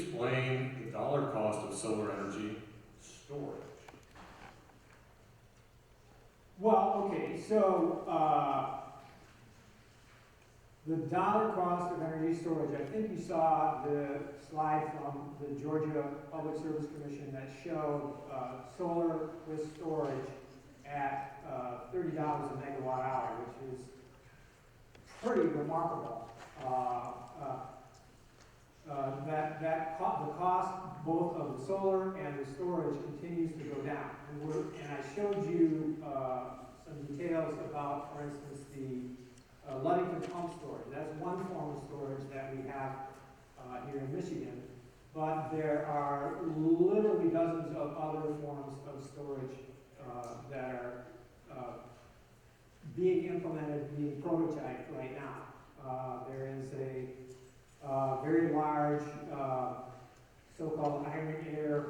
explain the dollar cost of solar energy storage? Well, okay, so the dollar cost of energy storage, I think you saw the slide from the Georgia Public Service Commission that showed solar with storage at $30 a megawatt hour, which is pretty remarkable. The cost both of the solar and the storage continues to go down. And I showed you some details about, for instance, the Ludington pump storage. That's one form of storage that we have here in Michigan. But there are literally dozens of other forms of storage that are being implemented, being prototyped right now. There is a very large so-called iron air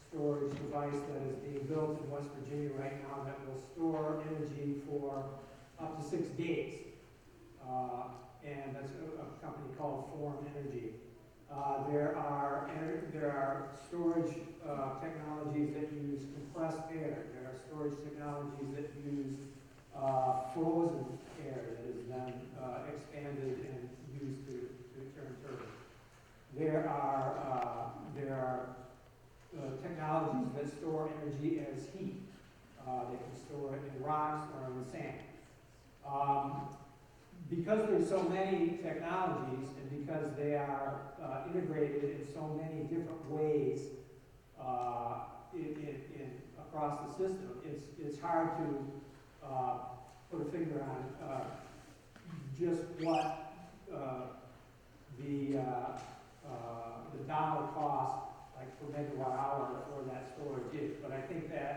storage device that is being built in West Virginia right now that will store energy for up to 6 days. And that's a company called Form Energy. There are storage technologies that use compressed air. There are storage technologies that use frozen air that is then expanded and used to turn turbines. There are technologies that store energy as heat. They can store it in rocks or in sand. Because there's so many technologies and because they are integrated in so many different ways across the system, it's hard to put a finger on just what the dollar cost, like per megawatt hour, for that storage is. But I think that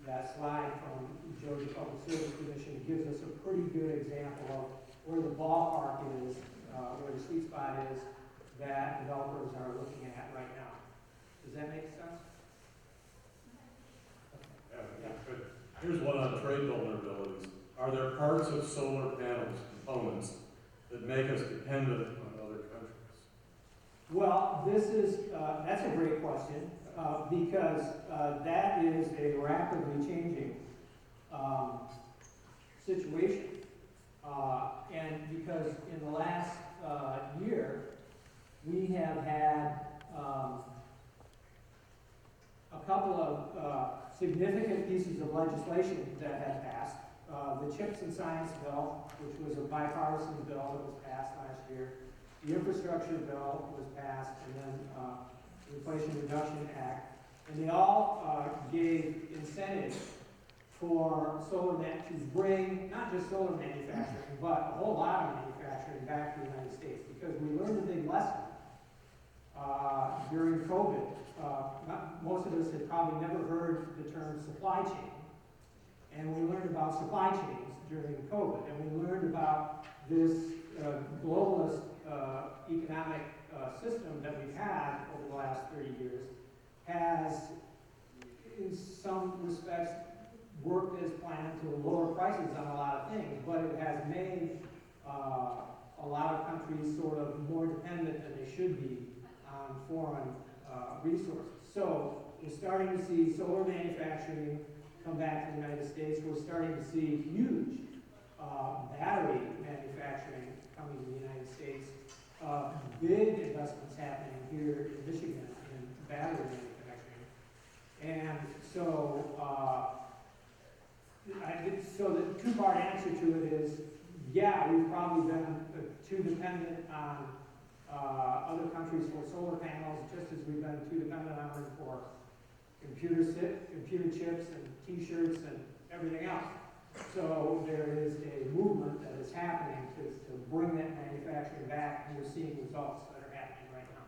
that slide from Georgia Public Service Commission gives us a pretty good example of where the ballpark is, where the sweet spot is that developers are looking at right now. Does that make sense? Yeah, good. Here's one on trade vulnerabilities. Are there parts of solar panels, components, that make us dependent on other countries? Well, that's a great question because that is a rapidly changing situation. And because in the last year, we have had a couple of significant pieces of legislation that have passed. The Chips and Science Bill, which was a bipartisan bill that was passed last year. The Infrastructure Bill was passed, and then the Inflation Reduction Act. And they all gave incentives for to bring not just solar manufacturing, but a whole lot of manufacturing back to the United States. Because we learned a big lesson during COVID. Most of us had probably never heard the term supply chain. And we learned about supply chains during COVID. And we learned about this globalist economic system that we've had over the last 30 years has, in some respects, worked as planned to lower prices on a lot of things, but it has made a lot of countries sort of more dependent than they should be on foreign resources. So we're starting to see solar manufacturing come back to the United States. We're starting to see huge battery manufacturing coming to the United States. Big investments happening here in Michigan in battery manufacturing. And so, so the two-part answer to it is, yeah, we've probably been too dependent on other countries for solar panels, just as we've been too dependent on them for computer chips and T-shirts and everything else. So there is a movement that is happening to bring that manufacturing back, and we're seeing results that are happening right now.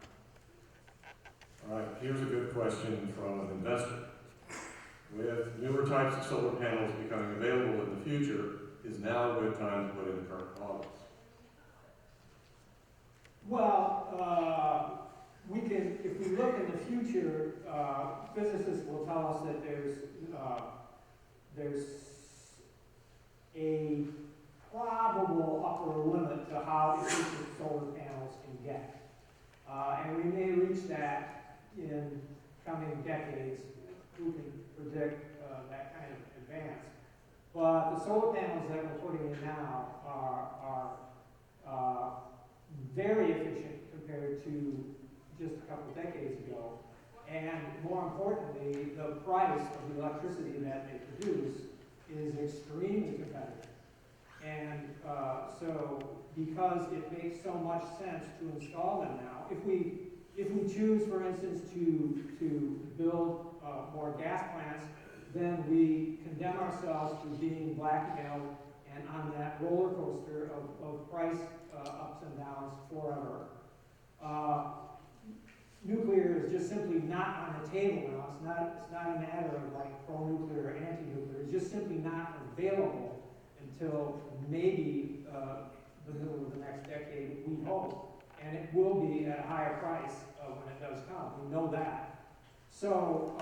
All right, here's a good question from an investor. With newer types of solar panels becoming available in the future, is now a good time to put in current models? Well, if we look in the future, physicists will tell us that there's a probable upper limit to how efficient solar panels can get. And we may reach reach that in coming decades. Who can predict that kind of advance? But the solar panels that we're putting in now are very efficient compared to just a couple decades ago. And more importantly, the price of the electricity that they produce is extremely competitive. And so, because it makes so much sense to install them now, if we choose, for instance, to build more gas plants, then we condemn ourselves to being blackmailed and on that roller coaster of price ups and downs forever. Nuclear is just simply not on the table now. It's not a matter of like pro-nuclear or anti-nuclear. It's just simply not available until maybe the middle of the next decade, we hope. And it will be at a higher price when it does come. We know that. So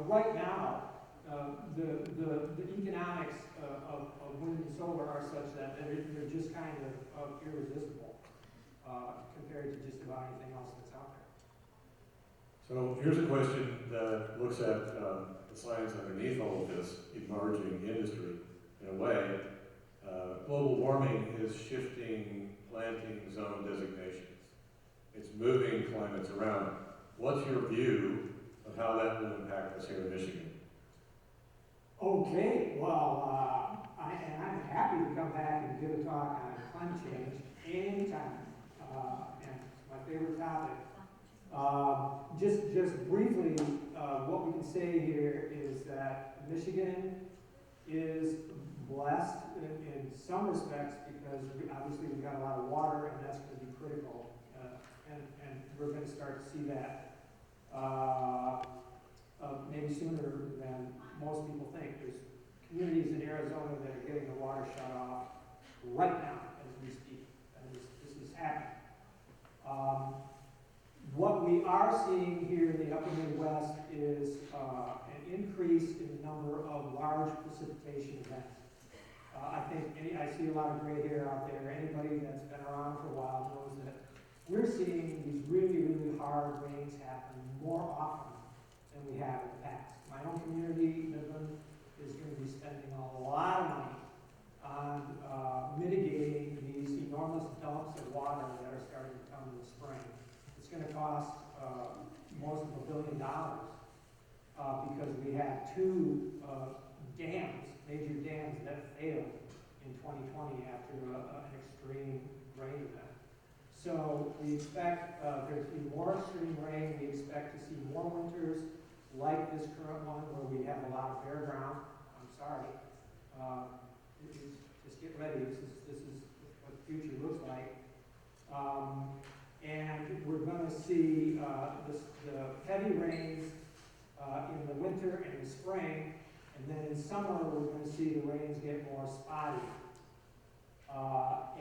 right now, the economics of wind and solar are such that they're just kind of irresistible compared to just about anything else that's out there. So here's a question that looks at the science underneath all of this emerging industry. In a way, global warming is shifting planting zone designations. It's moving climates around. What's your view of how that will impact us here in Michigan? Okay, well, I'm happy to come back and give a talk on climate change anytime. And it's my favorite topic. Just briefly, what we can say here is that Michigan is blessed in some respects because obviously we've got a lot of water and that's going to be critical. And we're going to start to see that maybe sooner than most people think. There's communities in Arizona that are getting the water shut off right now as we speak. And this is happening. What we are seeing here in the upper Midwest is an increase in the number of large precipitation events. I think I see a lot of gray hair out there. Anybody that's been around for a while knows that we're seeing these really, really hard rains happen more often than we have in the past. My own community, Midland, is going to be spending a lot of money on mitigating these enormous dumps of water that are starting to come in the spring. It's going to cost most of $1 billion because we had two major dams that failed in 2020 after an extreme rain event. So we expect there to be more extreme rain. We expect to see more winters like this current one where we have a lot of bare ground. I'm sorry. Just get ready. This is what the future looks like. And we're going to see the heavy rains in the winter and the spring, and then in summer we're going to see the rains get more spotty.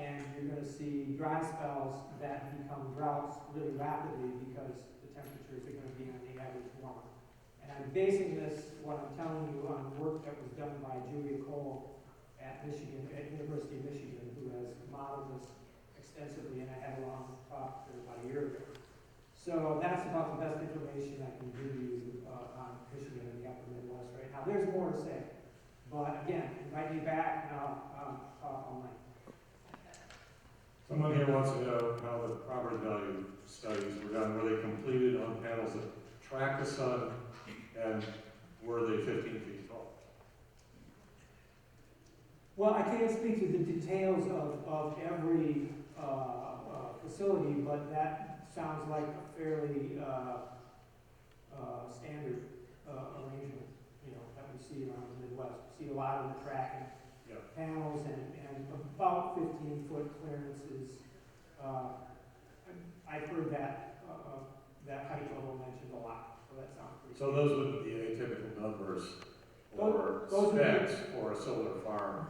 And you're going to see dry spells that become droughts really rapidly because the temperatures are going to be on the average warmer. And I'm basing this, what I'm telling you, on work that was done by Julia Cole at University of Michigan, who has modeled this extensively, and I had a long talk to her about a year ago. So that's about the best information I can give you on Michigan and the upper Midwest right now. There's more to say, but again, invite me back and I'll talk all night. Someone here wants to know how the property value studies were done. Were they completed on panels that track the sun, and were they 15 feet tall? Well, I can't speak to the details of every facility, but that sounds like a fairly standard arrangement, that we see around the Midwest. We see a lot of the tracking panels and about 15-foot clearances. I've heard that height level mentioned a lot, so that sounds pretty So those would be atypical numbers or those specs for a solar farm,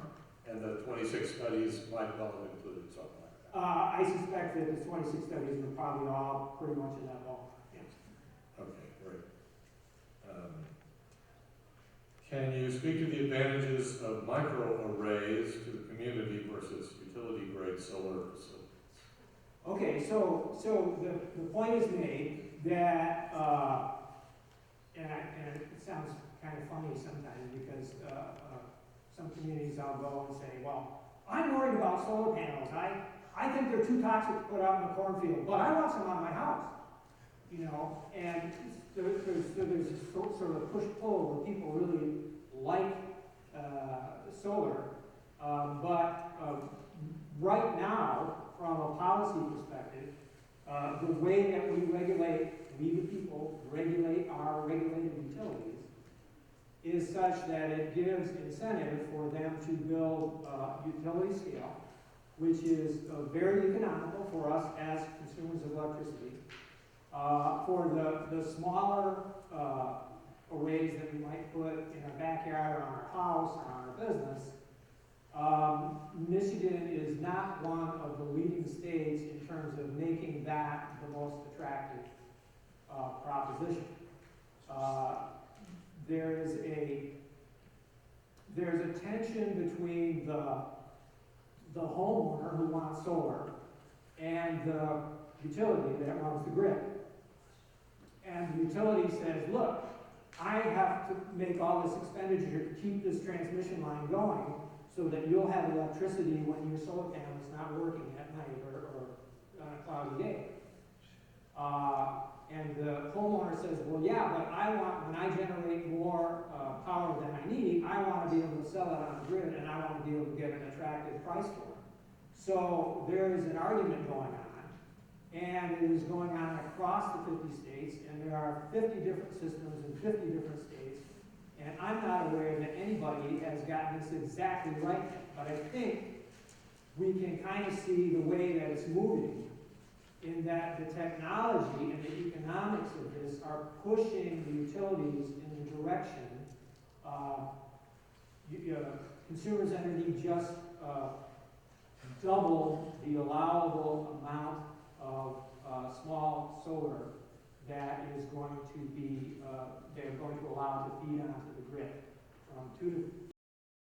and the 26 studies might well have included something like that. I suspect that the 26 studies were probably all pretty much in that ballpark. Yeah. Okay, great. Can you speak to the advantages of microarrays to the community versus utility-grade solar facilities? Okay, so the point is made that, and it sounds kind of funny sometimes because some communities I'll go and say, well, I'm worried about solar panels. I think they're too toxic to put out in the cornfield, but I want some on my house. You know, and there's this sort of push-pull where people really like solar, but right now, from a policy perspective, the way that we the people, regulate our regulated utilities is such that it gives incentive for them to build utility scale, which is very economical for us as consumers of electricity. For the smaller arrays that we might put in our backyard or on our house or on our business, Michigan is not one of the leading states in terms of making that the most attractive proposition. There's a tension between the homeowner who wants solar and the utility that runs the grid. And the utility says, look, I have to make all this expenditure to keep this transmission line going so that you'll have electricity when your solar panel is not working at night or on a cloudy day. And the homeowner says, well, yeah, but when I generate more power than I need, I want to be able to sell it on the grid and I want to be able to get an attractive price for it. So there is an argument going on. And it is going on across the 50 states, and there are 50 different systems in 50 different states. And I'm not aware that anybody has gotten this exactly right yet. But I think we can kind of see the way that it's moving, in that the technology and the economics of this are pushing the utilities in the direction. Consumers' energy just double the allowable amount of small solar that is going to be, they're going to allow to feed onto the grid, from 2 to